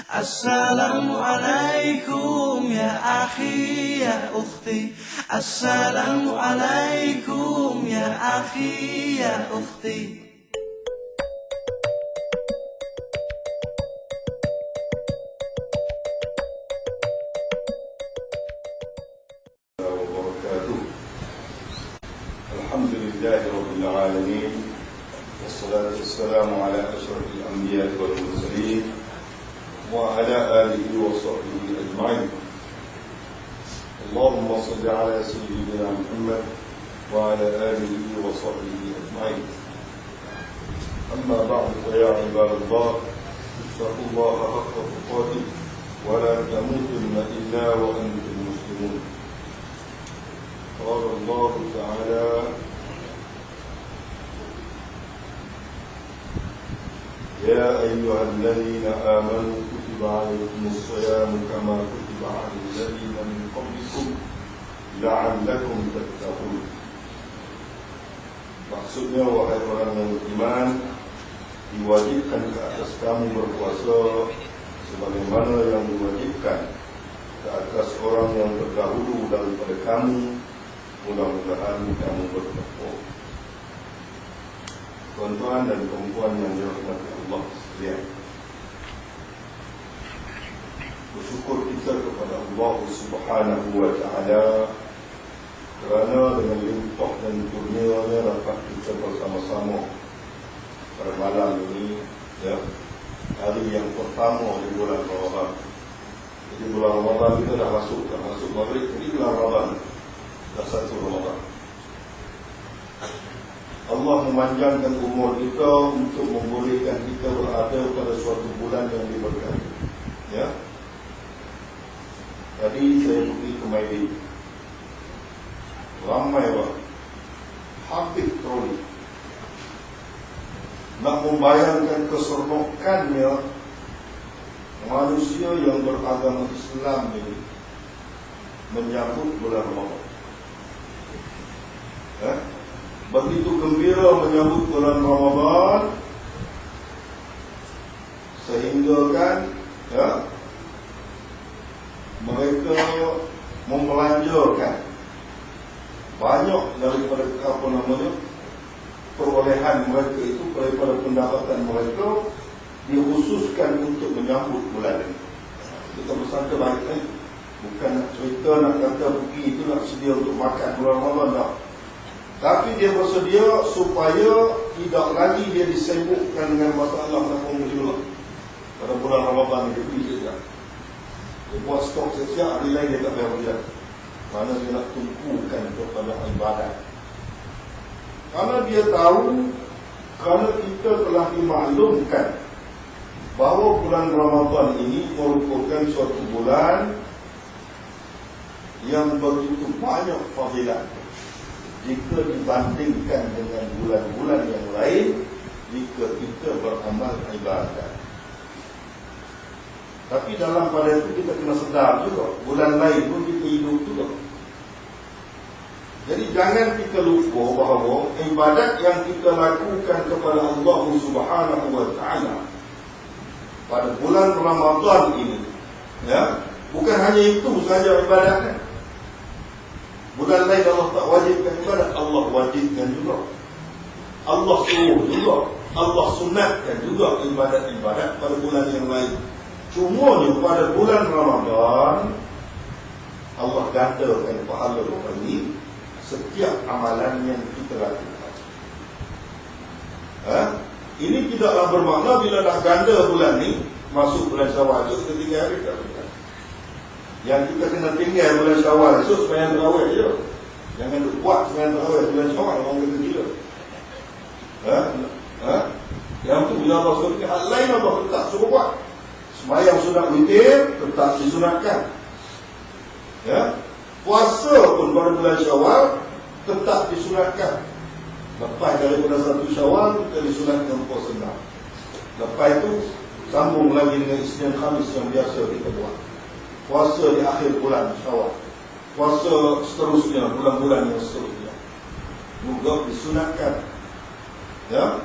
Assalamualaikum ya akhi ya ukhti. Assalamualaikum ya akhi ya ukhti. Alhamdulillahi Rabbil Alamin. Wassalatu wassalamu ala asyrafil anbiya wal mursalin wa ala alihi wa sahbihi ajma'in. Allahumma salli ala sayyidina Muhammad wa ala alihi wa sahbihi ajma'in. Amma ba'du, fa ya ibadallah, ittaqullaha haqqa tuqatih wa la tamutunna illa wa antum muslimun. Qala Allah Ta'ala: يا أيها الذين آمنوا كتب عليكم الصيام كما كتب على الذين من قبلكم لعلكم تتقون. Maksudnya, wahai orang yang beriman, diwajibkan ke atas kamu berpuasa sebagaimana yang diwajibkan ke atas orang yang terdahulu daripada kamu. Mudah-mudahan kamu bertakwa. Tuan-tuan dan perempuan yang dirahmati Allah sekalian, bersyukur kita kepada Allah Subhanahu wa Ta'ala kerana dengan limpah dan kurnia-Nya dapat kita bersama-sama pada malam ini, ya, hari yang pertama di bulan Ramadan. Jadi bulan Ramadan kita dah masuk maghrib, jadi bulan Ramadan dah 1 Ramadan. Allah memanjangkan umur kita untuk membolehkan kita berada pada suatu bulan yang diberkati. Ya. Tadi saya pergi ke Maidin. Ramai orang, habis troli. Nak membayangkan keseronokannya manusia yang beragama Islam ini menyambut bulan Ramadan. Begitu gembira menyambut bulan Ramadan, sehingga kan, ya, mereka membelanjakan banyak daripada perolehan mereka itu, daripada pendapatan mereka dikhususkan untuk menyambut bulan ini. Kita bersangka baik, bukan nak cerita nak kata pergi itu nak sedia untuk makan bulan Ramadan, tak. Tapi dia bersedia supaya tidak lagi dia disibukkan dengan masalah nak mengujulah pada bulan Ramadan itu saja. Dia buat stok siap-siap, hari lain dia tak payah berjalan. Mana dia nak tumpukan kepada ibadat. Karena dia tahu, kerana kita telah dimaklumkan bahawa bulan Ramadan ini merupakan suatu bulan yang begitu banyak fadilat jika dibandingkan dengan bulan-bulan yang lain, jika kita beramal ibadat. Tapi dalam pada itu kita kena sedar juga, bulan lain pun kita hidup juga. Jadi jangan kita lupa bahawa ibadat yang kita lakukan kepada Allah Subhanahu wa Ta'ala pada bulan Ramadan ini, ya, bukan hanya itu saja ibadatnya. Bulan lain Allah tak wajibkan ibadat, Allah wajibkan juga. Allah suruh juga, Allah sunatkan juga ibadat-ibadat pada bulan yang lain. Cuma pada bulan Ramadan Allah gandakan pahala bagi setiap amalan yang kita lakukan. Ini tidaklah bermakna bila dah ganda bulan ni, masuk bulan Syawal itu kita tinggal hari tak. Yang kita kena tinggal bulan Syawal esok sembahyang tarawih je. Jangan buat sembahyang tarawih bulan Syawal, orang kata gila. Yang tu bila Allah suruh, hal lain Allah tetap suruh buat. Sembahyang sunat witir tetap disunatkan. Ya. Puasa pun pada bulan Syawal tetap disunatkan. Lepas daripada 1 Syawal kita disunatkan puasa 6. Lepas itu sambung lagi dengan Isnin Khamis yang biasa kita buat. Puasa di akhir bulan Syawal, puasa seterusnya, bulan-bulan yang seterusnya juga disunatkan. Ya,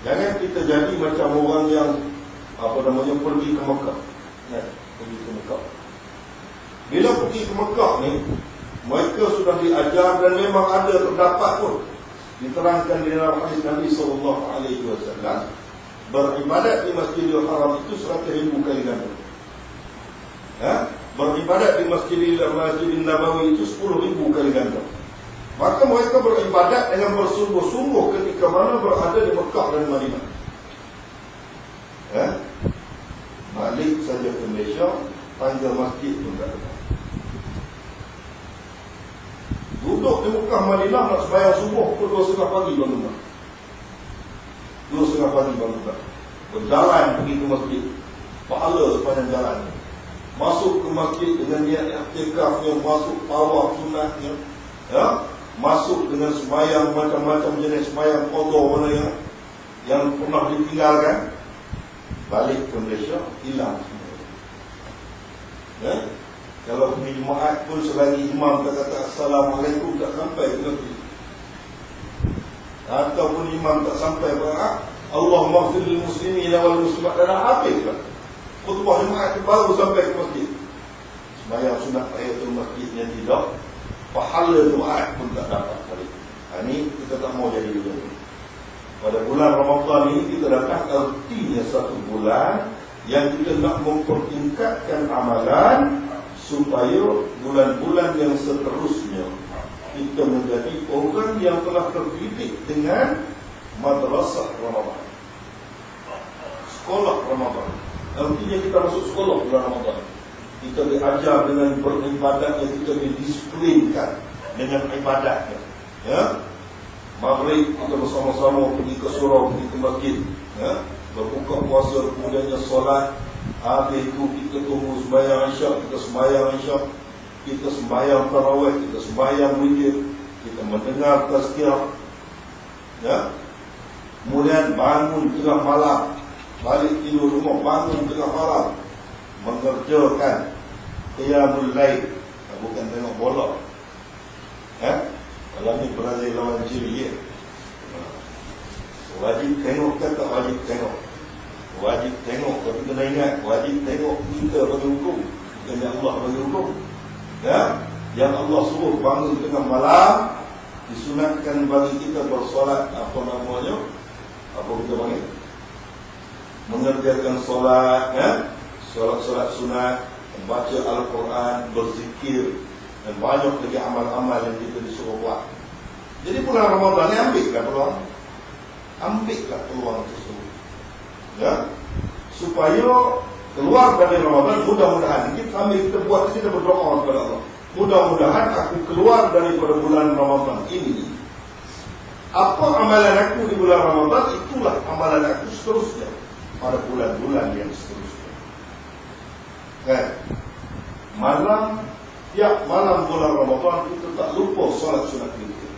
jangan kita jadi macam orang yang pergi ke Mekah. Ya, pergi ke Mekah. Bila pergi ke Mekah ni, mereka sudah diajar dan memang ada terdapat pun diterangkan di dalam hadis Nabi SAW, beribadat di Masjidil Haram itu 100,000 kali ganda. Beribadat di Masjidil Nabawi itu 10,000 kali ganda. Maka mereka beribadat dengan bersungguh-sungguh ketika mana berada di Mekah dan Madinah. Balik saja ke Malaysia, tangga masjid pun tak ada. Duduk di Mekah Madinah nak sembahyang subuh pukul 2:30 pagi bangun. 2:30 pagi bangun. Berjalan pergi ke masjid, pahala sepanjang jalan. Masuk ke masjid dengan niat i'tikafnya, masuk tawaf sunatnya, masuk dengan sembahyang macam-macam jenis sembahyang qada mana yang pernah ditinggalkan. Balik ke Malaysia, hilang semua. Kalau pergi Jumaat pun selagi imam kata Assalamualaikum tak sampai ke masjid. Ataupun imam tak sampai berdoa, Allahumma ighfir lil muslimin wal muslimat, dan habislah. Khutbah Jumaat baru sampai ke masjid. Sembahyang sunat tahiyatul masjid yang tidak, pahala Jumaat pun tak dapat balik. Ini kita tak mau jadi begitu. Pada bulan Ramadan ini kita datang artinya satu bulan yang kita nak mempertingkatkan amalan supaya bulan-bulan yang seterusnya kita menjadi orang yang telah terdidik dengan madrasah Ramadan, sekolah Ramadan. Artinya kita masuk sekolah bulan Ramadan, kita diajar dengan beribadat yang kita didisiplinkan dengan ibadatnya. Maghrib kita bersama-sama pergi ke surau, pergi ke masjid, berbuka puasa, kemudiannya solat. Habis itu kita tunggu sembahyang Isyak, kita sembahyang Isyak, kita sembahyang tarawih, kita sembahyang witir, kita mendengar tazkirah. Kemudian bangun tengah malam, balik tidur rumah, bangun tengah malam, mengerjakan qiyamul lail, bukan tengok bola. Kalau ni Brazil lawan Chile, wajib tengok kan tak wajib tengok? Wajib tengok, tapi kena ingat, wajib tengok kita bagi hukum, bukan yang Allah bagi hukum. Yang Allah suruh bangun tengah malam, disunatkan bagi kita bersolat, apa namanya, apa kita panggil, mengerjakan solat, solat sunat, membaca Al-Quran, berzikir, dan banyak lagi amal-amal yang kita disuruh buat. Jadi bulan Ramadan ni ambillah peluang, ambillah peluang tersebut, supaya keluar dari Ramadan. Mudah-mudahan kita sambil kita buat, kita berdoa kepada Allah, mudah-mudahan aku keluar daripada bulan Ramadan ini, apa amalan aku di bulan Ramadan, itulah amalan aku seterusnya pada bulan-bulan yang seterusnya. Tiap malam bulan Ramadan kita tak lupa solat sunat witir.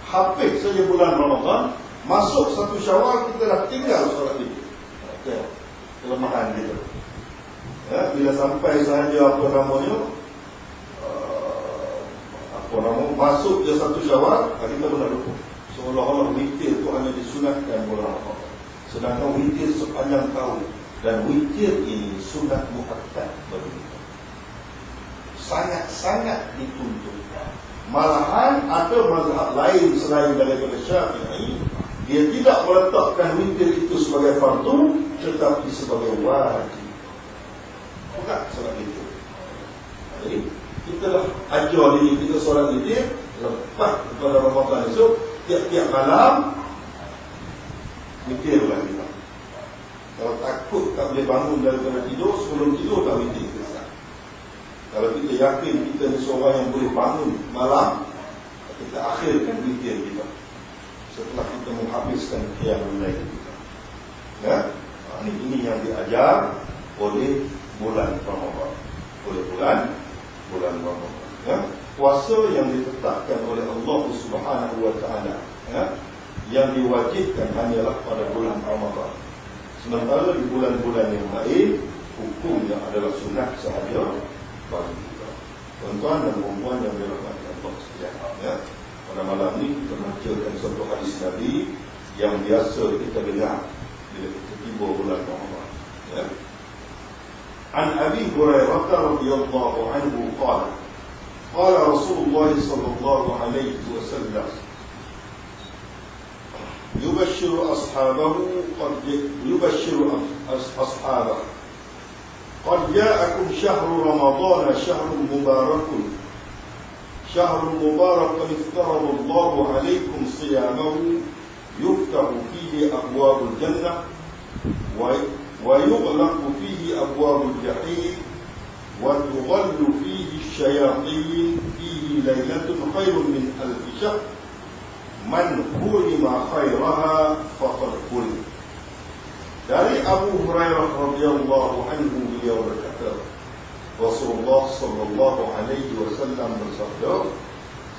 Habis saja bulan Ramadan, masuk 1 Syawal kita dah tinggal solat witir. Kelemahan kita. Bila sampai sahaja masuk je 1 Syawal, kita pun dah lupa. Seolah-olah witir itu hanya disunatkan bulan Ramadan, sedangkan witir sepanjang tahun. Dan witir ini sunat muakkad bagi kita, sangat-sangat dituntut. Malahan ada mazhab lain selain daripada Syafi'i, dia tidak meletakkan witir itu sebagai fardu, tetapi sebagai wajib. Bukan solat witir. Jadi kita dah ajar diri kita solat witir lepas kepada Ramadan esok, tiap-tiap malam witirlah kita. Kalau takut tak boleh bangun daripada tidur, sebelum tidur tak witir. Kalau kita yakin kita ni seorang yang boleh bangun malam, kita akhirkan witir kita setelah kita menghabiskan qiyamul lail kita. Ini yang diajar oleh bulan Ramadan, oleh bulan Ramadan. Puasa yang ditetapkan oleh Allah Subhanahu wa taala, yang diwajibkan hanyalah pada bulan Ramadan. Sementara di bulan-bulan yang lain, hukumnya adalah sunat sahaja bagi kita. Tuan-tuan dan puan-puan yang dirahmati Allah sekalian, pada malam ini kita bacakan satu hadis Nabi yang biasa kita dengar bila kita tiba bulan Ramadan. عن أبي هريرة رضي الله عنه قال قال رسول الله صلى الله عليه وسلم يبشر أصحابه قد جاءكم شهر رمضان شهر مبارك افترض الله عليكم صيامه يفتح فيه أبواب الجنة ويغلق فيه أبواب الجحيم وتغل فيه الشياطين فيه ليلة خير من 1000 شهر من حرم خيرها فقد حرم. Dari Abu Hurairah radhiyallahu anhu beliau berkata, Rasulullah sallallahu alaihi wasallam bersabda,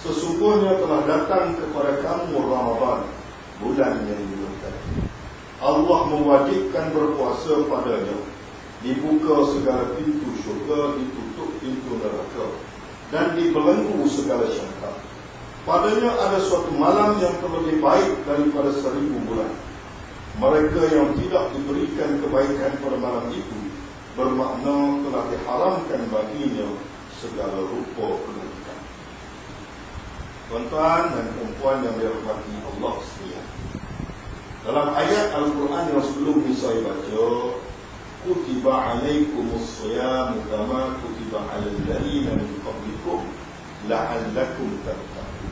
sesungguhnya telah datang kepada kamu Ramadan, bulan yang diberkati. Allah mewajibkan berpuasa padanya. Dibuka segala pintu syurga, ditutup pintu neraka, dan dibelenggu segala syaitan. Padanya ada suatu malam yang terlebih baik daripada 1000 bulan. Mereka yang tidak diberikan kebaikan pada malam itu bermakna telah diharamkan baginya segala rupa keburukan. Tuan-tuan dan puan yang dirahmati Allah sekalian, dalam ayat Al-Quran yang sebelum ini saya baca, kutiba alaikumus shiyam kama kutiba alal ladzina min qablikum la'allakum tattaqun.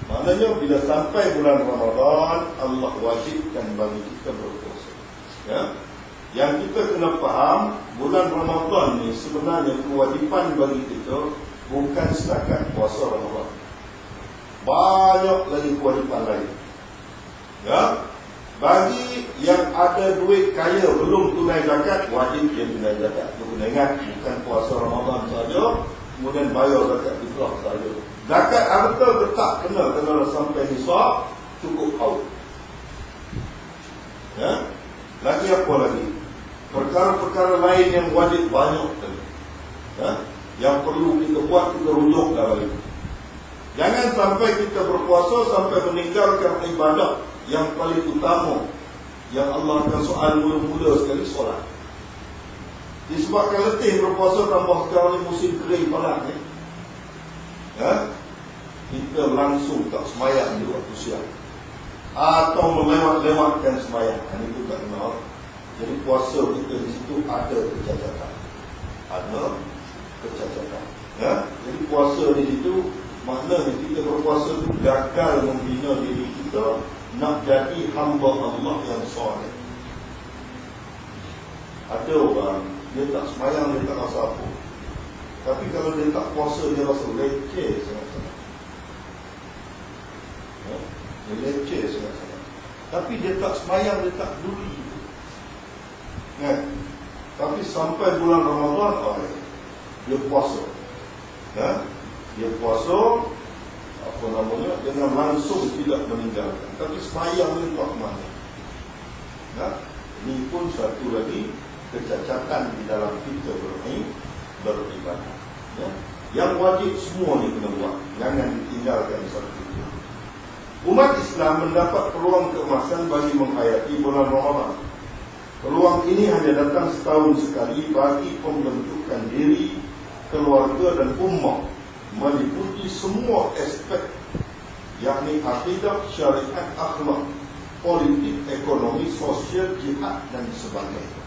Maknanya bila sampai bulan Ramadan, Allah wajibkan bagi kita berpuasa. Ya? Yang kita kena faham, bulan Ramadan ni sebenarnya kewajipan bagi kita bukan setakat puasa Ramadan. Banyak lagi kewajipan lain. Ya? Bagi yang ada duit kaya belum tunai zakat, wajib dia tunai zakat. Kena ingat, bukan puasa Ramadan saja, kemudian bayar zakat fitrah saja. Zakat harta tetap kena sampai nisab, cukup haul. Ya? Lagi apa lagi? Perkara-perkara lain yang wajib banyak tadi. Ya? Yang perlu kita buat, kita rujuk dah balik. Jangan sampai kita berpuasa sampai meninggalkan ibadah yang paling utama, yang Allah akan soal mula-mula sekali, solat. Disebabkan letih berpuasa, tambah sekarang ni musim kering panas ni. Ya? Kita langsung tak semayang di waktu siang, atau melewat-lewatkan semayang. Ini tu tak benar. Jadi puasa kita di situ ada kecacatan. Ya? Jadi puasa di situ maknanya kita berpuasa itu gagal membina diri kita nak jadi hamba Allah yang soleh. Ada orang dia tak semayang, dia tak rasa apa, tapi kalau dia tak puasa dia rasa leceh sangat-sangat. Ya? Dia leceh sangat-sangat. Tapi dia tak semayang, dia tak peduli. Ya? Tapi sampai bulan Ramadan, dia puasa. Ya? Dia puasa, dengan langsung tidak meninggalkan. Tapi semayang ni tak mana. Ya? Ini pun satu lagi kecacatan di dalam kita beribadah. Ya? Yang wajib semua ni kena buat, jangan ditinggalkan satu itu. Umat Islam mendapat peluang keemasan bagi menghayati bulan Ramadan. Peluang ini hanya datang setahun sekali bagi pembentukan diri, keluarga dan ummah, meliputi semua aspek, yakni akidah, syariat, akhlak, politik, ekonomi, sosial, jihad dan sebagainya.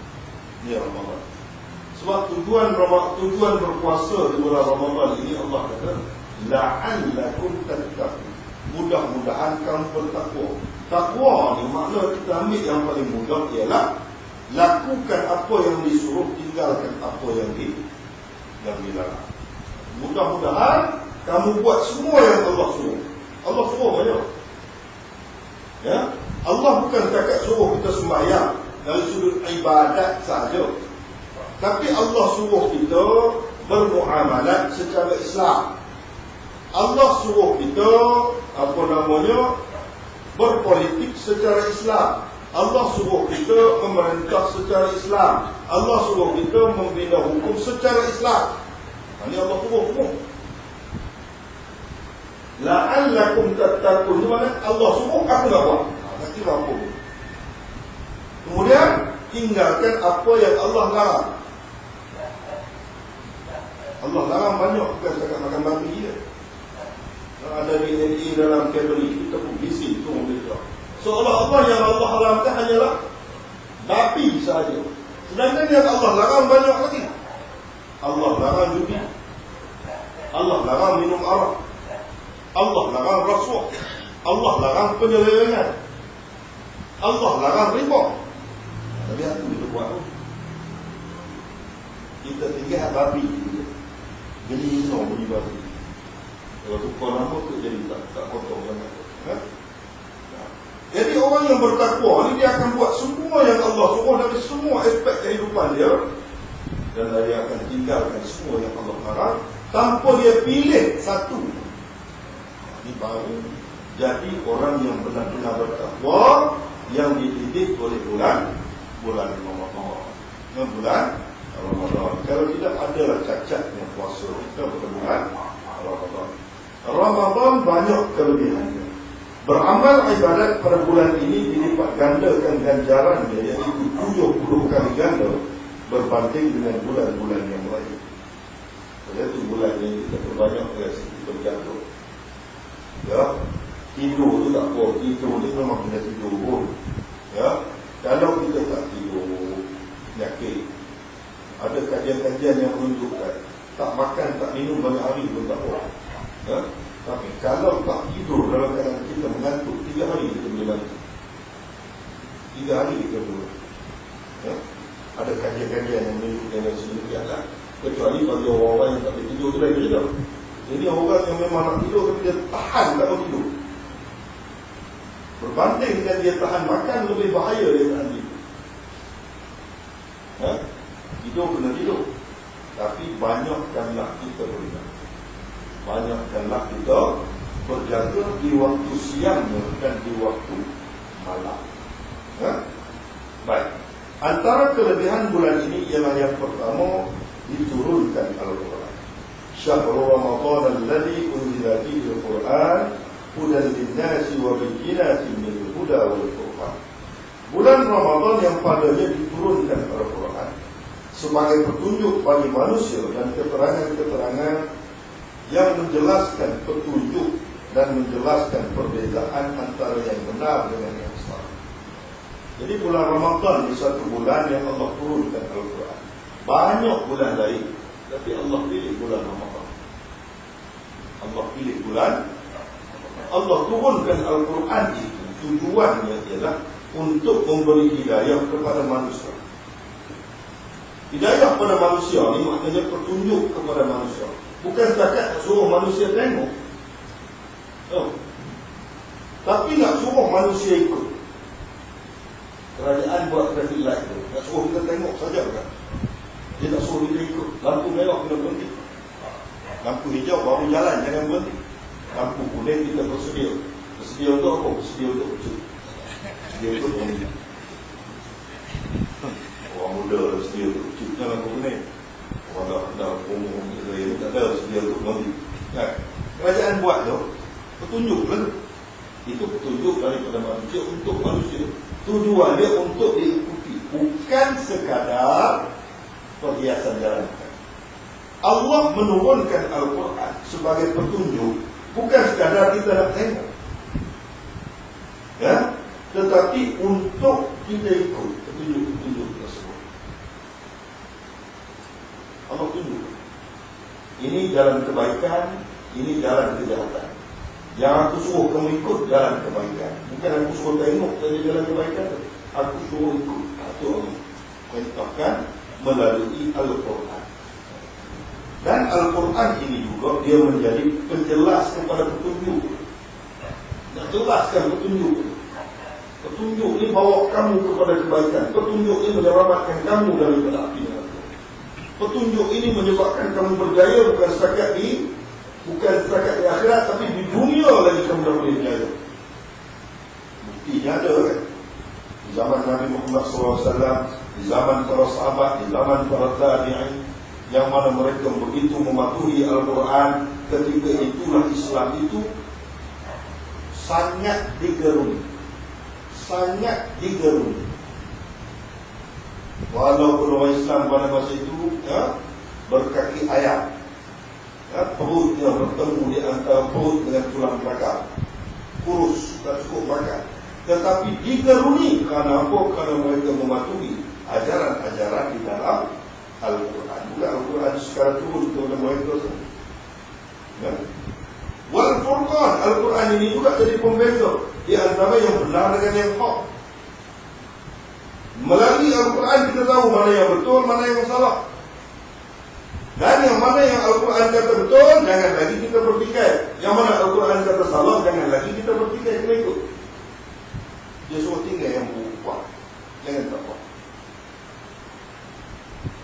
Ini Ramadan. Sebab tujuan berpuasa di bulan Ramadan ini Allah kata, la'allakum tattaqun. Mudah-mudahan kamu bertakwa. Takwa ni makna kita ambil yang paling mudah ialah lakukan apa yang disuruh, tinggalkan apa yang dilarang. Mudah-mudahan kamu buat semua yang Allah suruh. Allah suruh banyak. Ya? Allah bukan setakat suruh kita sembahyang dari sudut ibadat saja, tapi Allah suruh kita bermuamalat secara Islam. Allah suruh kita berpolitik secara Islam. Allah suruh kita memerintah secara Islam. Allah suruh kita membina hukum secara Islam. Ini Allah suruh. La'allakum tattaqun. Di mana Allah suruh, aku nak buat. Nanti apa? Kemudian tinggalkan apa yang Allah larang. Allah larang banyak, bukan setakat makan babi je. Ada DNA dalam kabel kita pun bisi itu mereka. Seolah-olah yang Allah haramkan hanyalah babi sahaja. Sedangkan yang Allah larang banyak lagi. Allah larang judi. Allah larang minum arak. Allah larang rasuah. Allah larang penyelewengan. Allah larang riba. Tapi apa kita buat? Kita tinggal babi. Jadi no beli babi. Kalau tukar nama tu jadi tak potong sangat. Jadi orang yang bertakwa ni dia akan buat semua yang Allah suruh dari semua aspek kehidupan dia, dan dia akan tinggalkan semua yang Allah larang tanpa dia pilih satu. Ini baru jadi orang yang benar-benar bertakwa, yang dididik oleh bulan Ramadan. Bulan Ramadan. Kalau tidak adalah cacatnya puasa kita pada bulan Ramadan. Ramadan banyak kelebihannya. Beramal ibadat pada bulan ini dilipat gandakan ganjarannya, iaitu 70 kali ganda berbanding dengan bulan-bulan yang lain. Itu bulan ini kita perbanyak kita berjatuh. Ya, tidur tu tak apa. Tidur ni memang kena tidur pun. Ya, kalau kita tak tidur, penyakit. Ada kajian-kajian yang menunjukkan tak makan, tak minum banyak hari pun tak apa. Ya? Tapi kalau tak tidur dalam keadaan kita mengantuk, 3 hari kita boleh bantu. 3 hari kita boleh. Ya? Ada kajian-kajian yang menunjukkan yang sedemikianlah. Kecuali bagi orang-orang yang tak boleh tidur tu lain juga. Jadi orang yang memang nak tidur tapi dia tahan tak mau tidur. Berbanding dengan dia tahan makan, lebih bahaya dia tahan tidur. Ya? Tidur kena tidur. Tapi banyakkanlah kita beribadah. Banyakkanlah kita berjaga di waktu siang dan di waktu malam. Ya? Baik. Antara kelebihan bulan ini ialah yang pertama, diturunkan Al-Quran. Syahrul Ramadan alladhi unzila fihi Al-Quran hudan lin-nasi wa bayyinatin minal huda wal furqan. Bulan Ramadan yang padanya diturunkan Al-Quran sebagai petunjuk bagi manusia dan keterangan-keterangan yang menjelaskan petunjuk dan menjelaskan perbezaan antara yang benar dengan yang salah. Jadi bulan Ramadan di satu bulan yang Allah turunkan Al-Quran. Banyak bulan lain, tapi Allah pilih bulan Ramadan. Allah pilih bulan. Allah turunkan Al-Quran itu tujuannya ialah untuk memberi hidayah kepada manusia. Hidayah kepada manusia ini maknanya petunjuk kepada manusia. Bukan setakat suruh manusia tengok. Tapi nak suruh manusia ikut. Kerajaan buat traffic light tu, nak suruh kita tengok saja kan? Dia tak suruh kita ikut. Lampu merah kena berhenti. Lampu hijau baru jalan, jangan berhenti. Lampu kuning kita bersedia. Bersedia untuk apa? Bersedia untuk kecil. Bersedia untuk berhenti. Orang muda bersedia untuk kecil. Jangan lampu kuning. Orang dah umur ini tak ada bersedia untuk berhenti. Kan? Kerajaan buat tu petunjuk lah. Itu petunjuk daripada manusia untuk manusia. Tujuan dia untuk diikuti, bukan sekadar perhiasan jalan. Allah menurunkan Al-Quran sebagai petunjuk, bukan sekadar kita nak tengok, ya, tetapi untuk kita ikut petunjuk-petunjuk tersebut. Allah tunjuk. Ini jalan kebaikan, ini jalan kejahatan. Yang aku suruh kamu ikut jalan kebaikan. Bukan aku suruh tengok saja jalan kebaikan. Aku suruh ikut. Itu Allah perintahkan melalui Al-Quran. Dan Al-Quran ini juga dia menjadi penjelas kepada petunjuk. Nak jelaskan petunjuk. Petunjuk ini bawa kamu kepada kebaikan. Petunjuk ini menyelamatkan kamu daripada api neraka. Petunjuk ini menyebabkan kamu berjaya bukan setakat di akhirat, tapi di dunia lagi kamu dah boleh berjaya. Buktinya ada kan? Di zaman Nabi Muhammad SAW, di zaman para sahabat, di zaman para tabi'in, yang mana mereka begitu mematuhi Al-Quran, ketika itulah Islam itu sangat digeruni. Sangat digeruni. Walaupun orang Islam pada masa itu berkaki ayam, perutnya bertemu di antara perut dengan tulang belakang, kurus, tak cukup makan. Tetapi digeruni kerana apa? Kerana mereka mematuhi ajaran-ajaran di dalam Al-Quran. Bukan Al-Quran secara turun kepada mereka. Ya. Wal Furqan, Al-Quran ini juga jadi pembeza di antara yang benar dengan yang hak. Melalui Al-Quran kita tahu mana yang betul, mana yang salah. Dan yang mana yang Al-Quran kata betul, jangan lagi kita berfikir. Yang mana Al-Quran kata salah, jangan lagi kita berfikir kena ikut. Dia semua tinggal yang berubah. Jangan tak buat.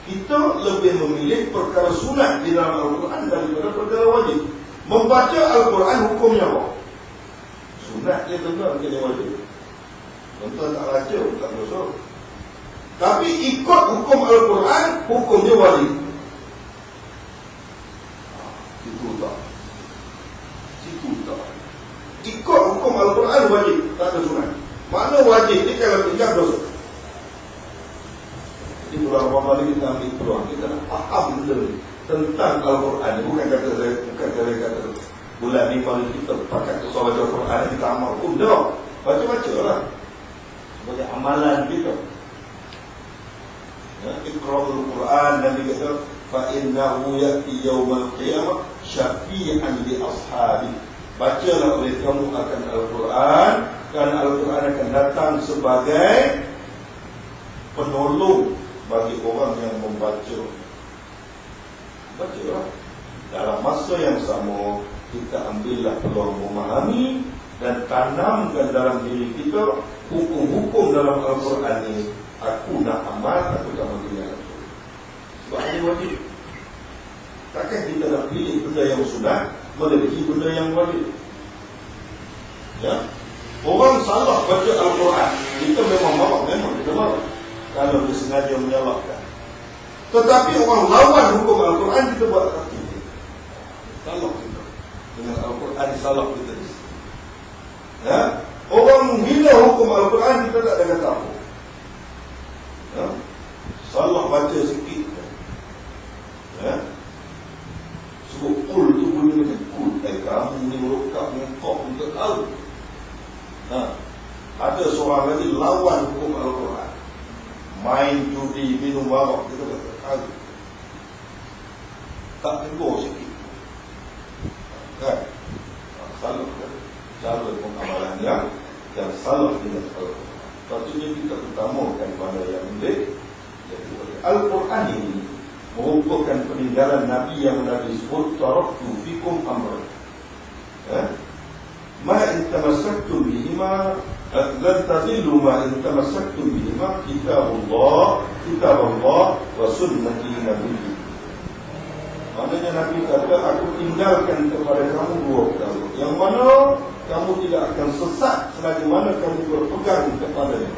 Kita lebih memilih perkara sunat di dalam Al-Quran daripada perkara wajib. Membaca Al-Quran hukumnya apa? Sunat dia benar jadi wajib. Tuan-tuan tak baca, tak dosa. Tapi ikut hukum Al-Quran, hukumnya wajib. Itu tak. Situ tak. Ikut hukum Al-Quran wajib, tak ada sunat. Mana wajib ni kalau tinggal dosa. Di bulan Ramadan kita ambil peluang, kita nak faham benda ni tentang Al-Quran. Bukan kata saya kata bulan ni kalau kita pakai soal baca Al-Quran kita amal pun dah. Baca-baca lah sebagai amalan kita. Ya, Iqra'ul Quran, Nabi kata fa innahu ya'ti yaumal qiyamah syafi'an li ashabi. Bacalah oleh kamu akan Al-Quran, dan Al-Quran akan datang sebagai penolong bagi orang yang membaca. Bacalah. Dalam masa yang sama, kita ambillah peluang memahami dan tanamkan dalam diri kita hukum-hukum dalam Al-Quran ini. Aku nak amal, aku tak mentinggalkan. Sebab ini wajib. Takkan kita nak pilih benda yang sunat melebihi benda yang wajib. Ya, orang salah baca Al-Quran, kita memang marah, memang kita marah kalau dia sengaja menyalahkan. Tetapi orang lawan hukum Al-Quran, kita buat hati. Salah kita dengan Al-Quran, salah kita. Ya, orang menghina hukum Al-Quran, kita tak ada kata apa. Ya, salah baca sikit. Ya, sebut kul tu bunyi macam kul. Kamu ni merokap mengkok untuk tahu. Ada seorang lagi lawan hukum Al-Quran, main judi, minum mabak, kita kata tahu. Tak tegur sikit. Kan? Salah kan? Cara pengamalan yang salah dengan Al-Quran. Patutnya kita utamakan pada yang baik. Al-Quran ini merupakan peninggalan Nabi yang Nabi sebut taraktu fikum amran. Ma in tamassaktum bihima lan tadillu ma in tamassaktum bihima kitabullah wa sunnati nabiyyi. Maknanya Nabi kata, aku tinggalkan kepada kamu dua perkara, yang mana kamu tidak akan sesat selagi mana kamu berpegang kepadanya,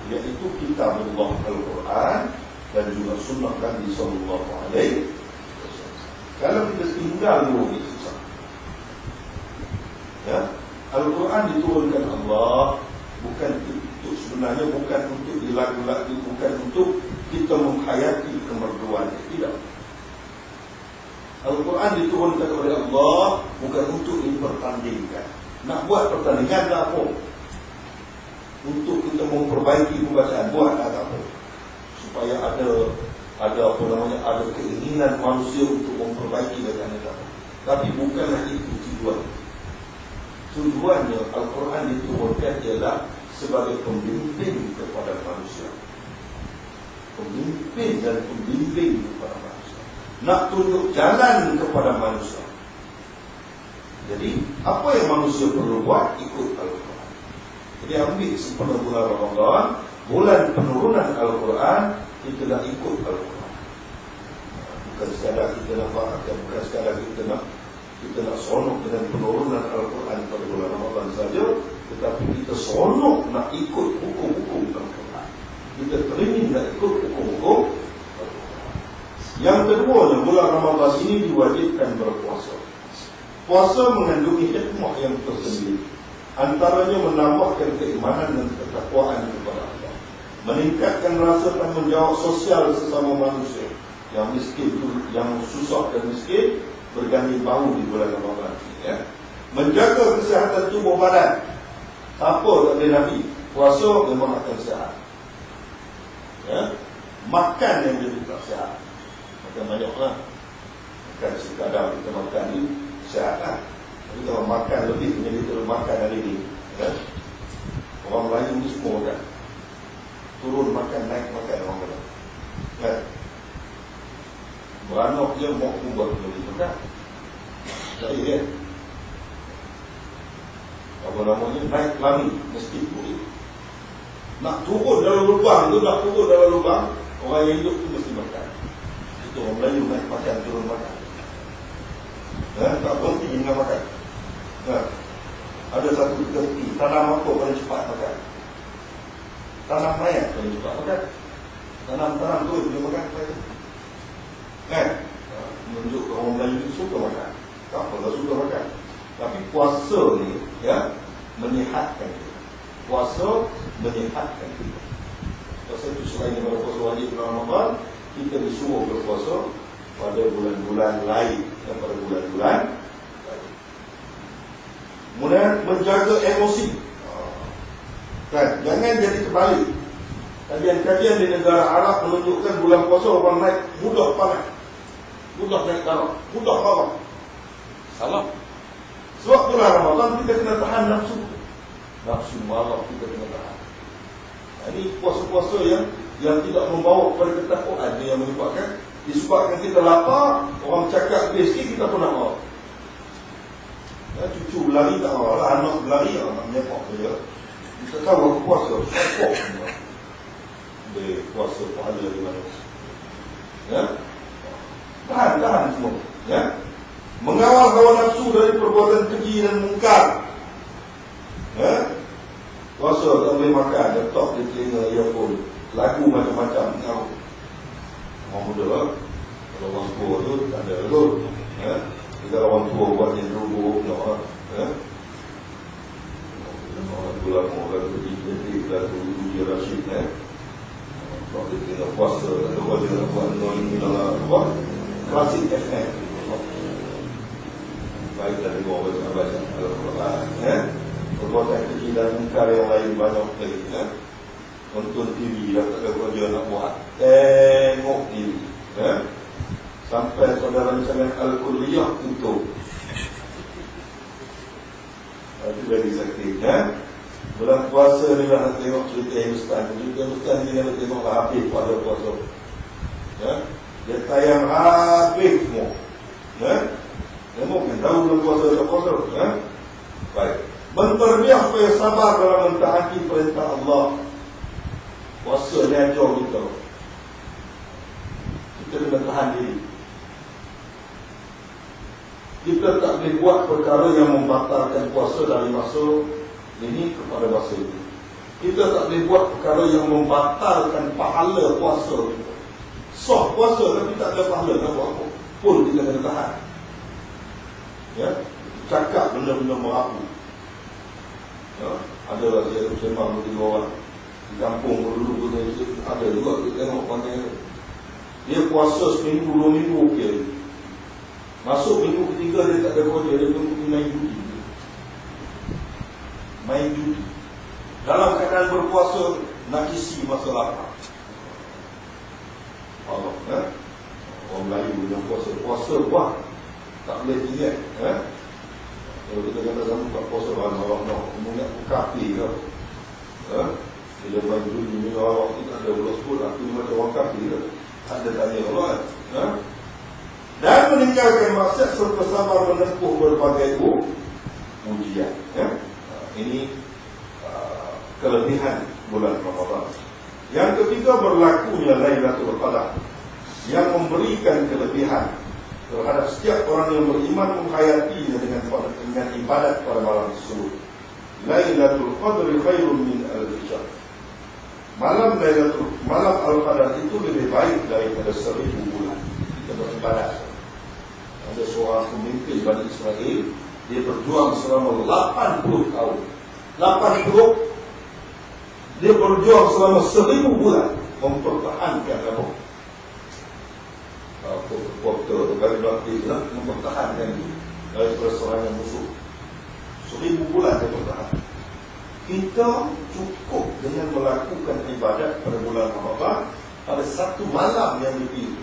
iaitu kitabullah Al-Quran dan juga sunnah Nabi sallallahu alaihi wasallam. Kalau kita tinggal dua ini susah. Ya, Al-Quran diturunkan Allah bukan untuk, sebenarnya bukan untuk dilagu-lagu, bukan untuk kita menghayati kemerduan, tidak. Al-Quran diturunkan oleh Allah bukan untuk dipertandingkan. Nak buat pertandingan tak apa. Untuk kita memperbaiki pembacaan, buat tak apa. Supaya ada apa namanya, ada keinginan manusia untuk memperbaiki bacaan tak apa. Tapi bukanlah itu tujuan. Tujuannya Al-Quran diturunkan ialah sebagai pembimbing kepada manusia. Pemimpin dan pembimbing kepada manusia. Nak tunjuk jalan kepada manusia. Jadi, apa yang manusia perlu buat, ikut Al-Quran. Jadi, ambil sempena bulan Ramadan, bulan penurunan Al-Quran, kita nak ikut Al-Quran. Bukan sekadar kita nak faham, bukan sekadar kita nak seronok dengan penurunan Al-Quran pada bulan Ramadan saja, tetapi kita seronok nak ikut hukum-hukum Al-Quran. Kita teringin nak ikut hukum-hukum Al-Quran. Yang kedua, bulan Ramadan ini diwajibkan berpuasa. Puasa mengandungi hikmah yang tersendiri. Antaranya menambahkan keimanan dan ketakwaan kepada Allah, meningkatkan rasa tanggungjawab sosial sesama manusia. Yang miskin itu, yang susah dan miskin, berganti bau di bulan Ramadan. Ya. Menjaga kesihatan tubuh badan. Siapa tak boleh nafi? Puasa memang akan sihat. Ya. Makan yang lebih tak sihat. Makan banyaklah. Bukan sekadar kita makan ni sihat lah. Tapi kalau makan lebih, jadi terus makan hari ni. Ya. Orang Melayu ni semua makan. Turun makan, naik makan orang kata. Ya. Beranak je mau buat beli makan. Tak ya. Apa namanya? Naik lami mesti boleh. Nak turun dalam lubang tu, nak turun dalam lubang, orang yang hidup tu mesti makan. Itu orang Melayu naik makan, turun makan. Tak berhenti dengan makan. Ada satu tepi, tanam apa paling cepat makan? Tanam mayat paling cepat makan. Tanam tu boleh makan. Menunjukkan orang Melayu itu suka makan. Tak apa, suka makan. Tapi puasa ni menyihatkan kita. Puasa menyihatkan kita. Puasa itu selain daripada puasa wajib bulan Ramadan, kita disuruh berpuasa pada bulan-bulan lain daripada bulan-bulan lain. Kemudian menjaga emosi. Jangan jadi terbalik. Kajian-kajian di negara Arab menunjukkan bulan puasa orang naik mudah panas, mudah naik darah, mudah marah. Salah. Sebab bulan Ramadan kita kena tahan nafsu. Nafsu marah kita kena tahan. Ini puasa-puasa yang tidak membawa kepada ketakwaan yang menyebabkan disebabkan kita lapar, orang cakap sikit kita pun nak marah. Cucu berlari tak marah lah, anak berlari anak menyepok saja. Kita tahu aku puasa, sepok semua. Boleh puasa pahala di mana. Ya? Tahan semua. Ya? Mengawal hawa nafsu dari perbuatan keji dan mungkar. Ya? Puasa tak boleh makan, letak di telinga earphone, lagu macam-macam. Orang muda lah. Kalau orang tua tu tak ada tu. Ya? Kita orang tua buat yang dulu nak. Ya? Orang tua lah orang pergi lagu Uji Rashid. Kalau kita kena puasa, kalau dia nak buat ini dalam buat klasik FM. Baik dari bawah baca Al-Quran. Perbuatan kecil dan mungkar yang lain banyak sekali. Nonton TV dah tak ada kerja nak buat. Tengok TV. Sampai saudara macam Al-Kulliyah tutup. Itu dari sakit. Bulan puasa ni lah nak tengok cerita Hindustan. Cerita Hindustan ni nak tengok lah habis pada puasa. Dia tayang habis semua. Tengok kan tahu bulan puasa tak puasa. Baik. Berterbiah supaya sabar dalam mentaati perintah Allah. Puasa ni ajar kita. Kita kena tahan diri. Kita tak boleh buat perkara yang membatalkan puasa dari masa ini kepada masa itu. Kita tak boleh buat perkara yang membatalkan pahala puasa kita. Sah puasa tapi tak ada pahala, tak buat apa pun kita kena tahan. Ya, cakap benda-benda merapu. Ada lah saya sembang dengan orang di kampung dulu ada juga kita tengok pandai. Dia puasa seminggu 2 minggu okey. Masuk minggu ketiga dia tak ada kerja, dia pergi main judi. Main judi. Dalam keadaan berpuasa nak isi masa lapar. Allah, orang Melayu yang puasa buat tak boleh ingat. Kalau kita kata sama buat puasa Allah nak mengingat kapi ke. Bila main judi ni orang kita ada bola sebut aku ni macam orang kapi ke. Ada tanya Allah dan meninggalkan maksiat serta sabar menempuh berbagai ujian. Ini kelebihan bulan Ramadan. Yang ketiga, berlakunya Lailatul Qadar yang memberikan kelebihan terhadap setiap orang yang beriman menghayatinya dengan ibadat pada malam tersebut. Lailatul Qadri khairun min alf syahr. Malam Al-Qadar itu lebih baik daripada 1000 bulan kita beribadat. Ada seorang pemimpin Bani Israel, dia berjuang selama 80 tahun. 80, dia berjuang selama 1000 bulan mempertahankan apa? Porter bagi kita mempertahankan itu dari serangan musuh. 1000 bulan dia bertahan. Kita cukup dengan melakukan ibadat pada bulan Ramadan pada satu malam yang dipilih.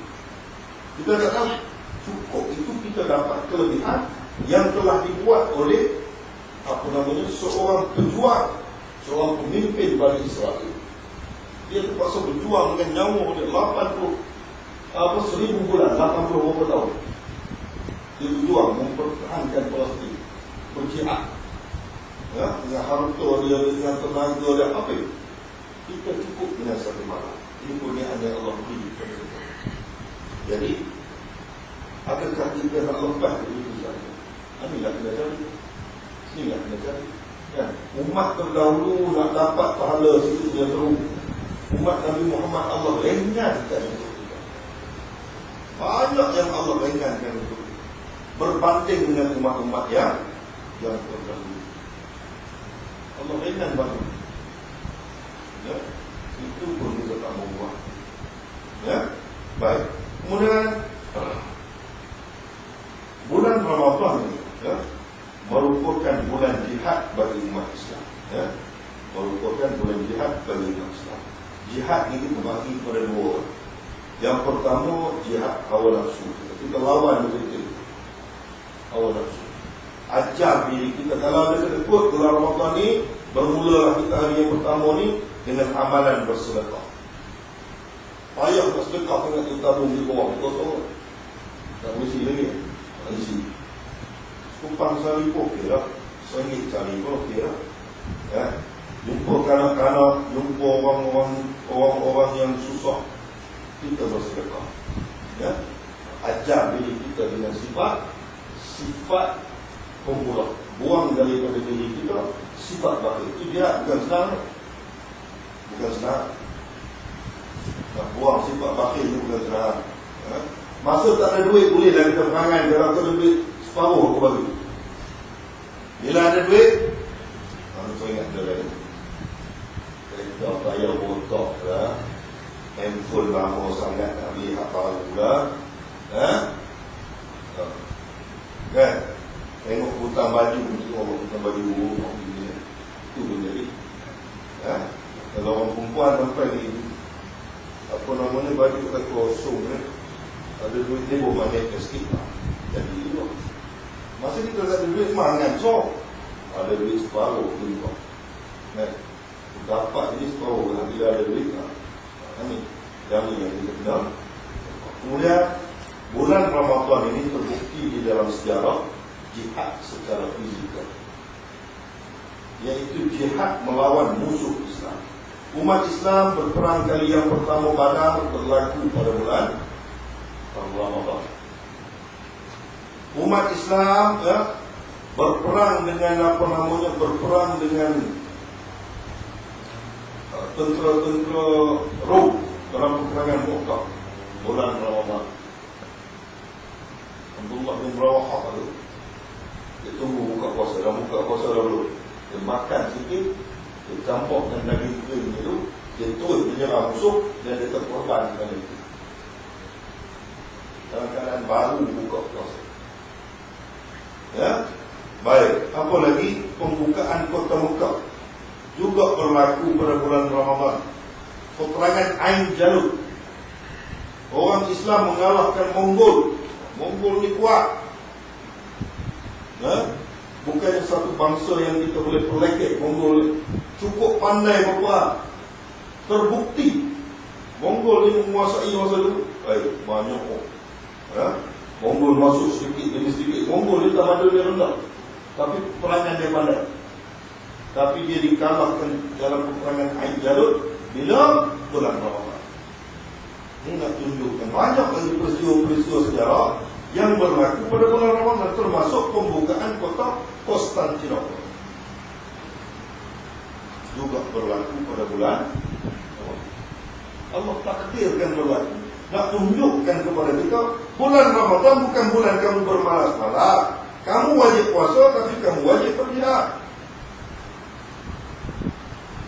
Kita kata cukup itu kita dapat kelebihan yang telah dibuat oleh seorang pejuang, seorang pemimpin Bani Israel. Dia terpaksa berjuang dengan nyawa dia 1000 bulan, 80 berapa tahun. Dia berjuang mempertahankan Palestin, berjihad. Ya, dengan harta dia, dengan tenaga dia, apa itu? Kita cukup dengan satu malam. Ini kurniaan yang Allah beri. Jadi, adakah kita nak lepas dari itu saja? Inilah kena cari. Inilah kena cari. Ya, umat terdahulu nak dapat pahala situ dia teruk. Umat Nabi Muhammad Allah ringankan untuk kita. Banyak yang Allah ringankan untuk kita, berbanding dengan umat-umat yang terdahulu. Allah ringan banget. Ya, itu pun kita tak mau buat. Ya, baik. Kemudian bulan Ramadan ini, ya, merupakan bulan jihad bagi umat Islam. Ya, merupakan bulan jihad bagi umat Islam. Jihad ini terbagi pada dua. Yang pertama, jihad hawa nafsu. Kita lawan betul-betul hawa nafsu. Ajar diri kita. Kalau ada kedekut bulan Ramadan ni, bermulalah kita hari yang pertama ni dengan amalan bersedekah. Payah bersedekah dengan kita tabung di bawah betul-betul. Tak mesti lagi. Tak mesti. Kupang sari pun okey lah. RM1 cari pun okey lah. Ya. Jumpa kanak-kanak, jumpa orang-orang yang susah, kita bersedekah. Ya. Ajar diri kita dengan sifat pemurah. Buang daripada diri kita sifat bakhil. Itu dia bukan senang. Bukan senang. Nak buang sifat bakhil itu bukan senang. Ya. Masa tak ada duit boleh lah kita perangai. Kalau tak ada duit separuh aku bagi. Bila ada duit, saya ingat dia lain. Kita bayar botok lah. Handphone lama sangat nak beli hafal pula. Kan? Tengok hutang baju, hutang baju itu pun jadi. Kalau orang perempuan sampai ni, apa namanya, baju tak kosong, ada duit ni pun banyak sikit lah. Jadi itu. Masa kita tak ada duit, mangan so. Ada duit separuh tu. Dapat ni separuh lah. Bila ada duit lah. Ini yang kita kenal. Kemudian bulan Ramadan ini terbukti di dalam sejarah jihad secara fizikal, iaitu jihad melawan musuh Islam. Umat Islam berperang kali yang pertama Badar berlaku pada bulan Ramadan. Umat Islam berperang dengan berperang dengan tentera-tentera Rom dalam peperangan Mu'tah bulan Ramadan. Abdullah bin Rawahah tu, dia tunggu buka puasa, dah buka puasa dulu. Dia makan sikit, dia campurkan daging kering itu, dia terus menyerang musuh dan dia terkorban dengan itu. Dalam keadaan baru buka puasa. Ya, baik. Apa lagi? Pembukaan kota Mekah juga berlaku pada bulan Ramadan. Peperangan Ain Jalut. Orang Islam mengalahkan Mongol. Mongol ni kuat. Bukannya satu bangsa yang kita boleh perlekeh. Mongol ni cukup pandai berperang. Terbukti Mongol ni menguasai masa dulu. Banyak orang. Mongol masuk sedikit demi sedikit. Mongol ni tamadun dia rendah, tapi peperangan dia pandai. Tapi dia dikalahkan dalam peperangan Ain Jalut bila bulan Ramadan. Ini nak tunjukkan banyak lagi peristiwa-peristiwa sejarah yang berlaku pada bulan Ramadan, termasuk pembukaan kota Konstantinopel juga berlaku pada bulan Ramadan. Allah takdirkan berlaku, nak tunjukkan kepada kita bulan Ramadan bukan bulan kamu bermalas-malas. Kamu wajib puasa, tapi kamu wajib berjihad.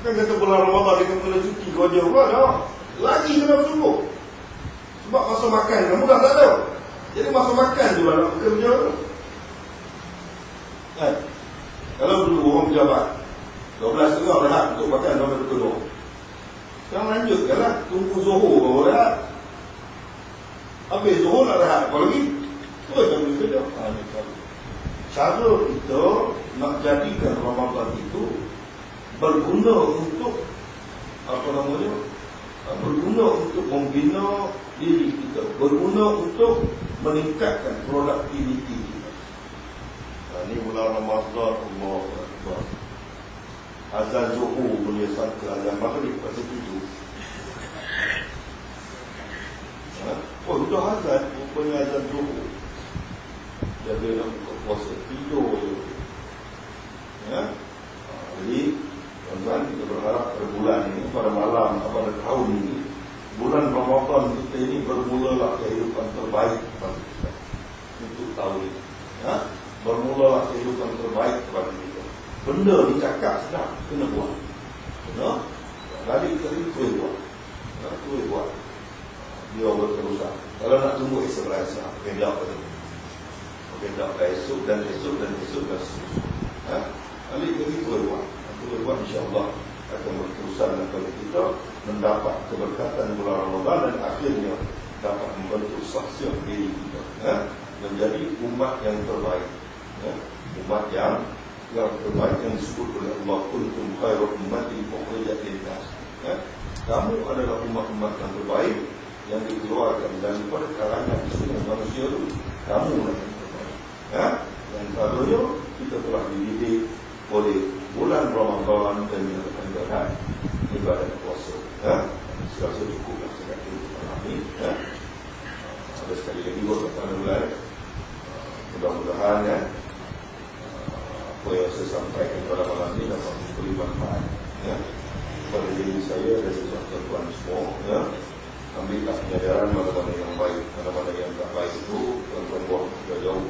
Kan kata bulan Ramadan dia kena cuti kerja pula dah. Lagi kena sungguh. Sebab masa makan kamu dah tak ada. Jadi masa makan tu lah nak bekerja. Kan? Kalau dulu orang pejabat 12 tengah rehat untuk makan sampai pukul 2. Sekarang lanjutkan lah, tunggu Zohor baru rehat. Habis Zohor nak rehat apa lagi? Terus tak boleh kerja. Cara kita nak jadikan Ramadan itu berguna untuk apa namanya? Berguna untuk membina diri kita, berguna untuk meningkatkan produktiviti kita. Ini bulan Ramadan, Allah Akbar. Azan Zuhur boleh sangka azan Maghrib pada 7. Oh, itu azan, rupanya azan Zuhur. Jadi nak buka puasa, tidur je. Jadi, tuan-tuan, kita berharap pada bulan ini, pada malam, pada tahun ini, bulan Ramadan kita ini bermulalah kehidupan terbaik bagi kita. Untuk tahun ini. Bermulalah kehidupan terbaik bagi kita. Benda dicakap sedap, kena buat. Kena, kali-kali boleh buat. Boleh buat. Dia berterusan. Kalau nak tunggu esok lah, beda apa tu? Beda lah esok dan esok dan esok dan seterusnya. Kali-kali boleh buat. Boleh buat, insyaAllah akan berterusan kepada kita mendapat keberkatan bulan Ramadan dan akhirnya dapat membentuk sahsiah diri kita menjadi umat yang terbaik, umat yang terbaik yang disebut oleh Allah, kuntum khairu ummatin ukhrijat lin-nas. Kamu adalah umat-umat yang terbaik yang dikeluarkan daripada kalangan semua manusia itu. Kamu lah yang terbaik. Dan selalunya kita telah dididik oleh bulan Ramadan dan menyatakan ibadat puasa. Saya rasa cukuplah setakat itu malam ini. Ada sekali lagi berkata mulai. Mudah-mudahan apa yang saya sampaikan pada malam ini dapat memberi manfaat pada diri saya dan tuan-tuan semua. Ambillah pengajaran mana-mana yang baik, mana-mana yang tak baik itu tuan-tuan buat kita jauh.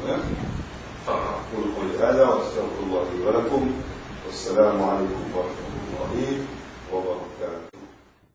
Aqulu qouli hadza wa astaghfirullah li wa lakum. Wassalamualaikum warahmatullahi wabarakatuh.